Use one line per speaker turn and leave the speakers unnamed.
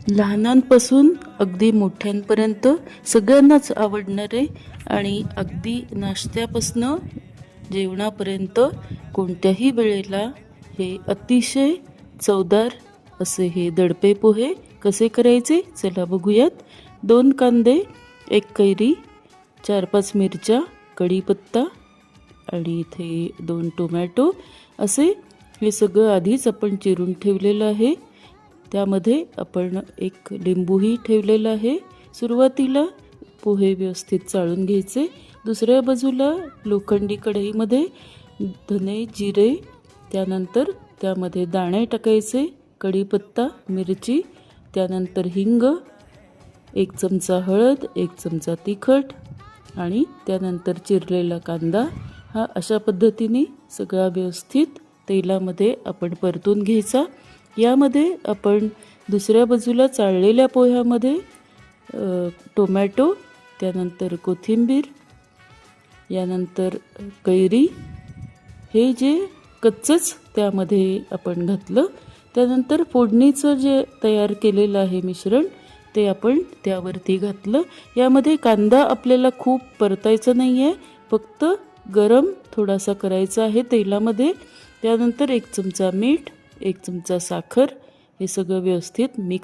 लहानांपासून अगदी मोठ्यांपर्यंत सगळ्यांनाच आवडणारे आणि अगदी नाश्त्यापासनं जेवणापर्यंत कोणत्याही वेळेला हे अतिशय चवदार असे हे दडपे पोहे कसे करायचे चला बघूयात. 2 कांदे, 1 कैरी, 4-5 मिरच्या, कढीपत्ता आणि इथे 2 टोमॅटो असे हे सगळं आधीच आपण चिरून ठेवलेलं आहे. त्यामध्ये आपण 1 लिंबूही ठेवलेला आहे. सुरुवातीला पोहे व्यवस्थित चाळून घ्यायचे. दुसऱ्या बाजूला लोखंडी कढईमध्ये धने, जिरे, त्यानंतर त्यामध्ये दाणे टाकायचे, कढीपत्ता, मिरची, त्यानंतर हिंग, 1 चमचा हळद, 1 चमचा तिखट आणि त्यानंतर चिरलेला कांदा. हा अशा पद्धतीने सगळा व्यवस्थित तेलामध्ये आपण परतून घ्यायचा. यामध्ये आपण दुसऱ्या बाजूला चाळलेल्या पोह्यामध्ये टोमॅटो, त्यानंतर कोथिंबीर, यानंतर कैरी हे जे कच्चंच त्यामध्ये आपण घातलं. त्यानंतर फोडणीचं जे तयार केलेलं आहे मिश्रण ते आपण त्यावरती घातलं. यामध्ये कांदा आपल्याला खूप परतायचा नाही आहे, फक्त गरम थोडासा करायचा आहे तेलामध्ये. त्यानंतर 1 चमचा मीठ, 1 चमचा साखर हे सगळं व्यवस्थित मिक्स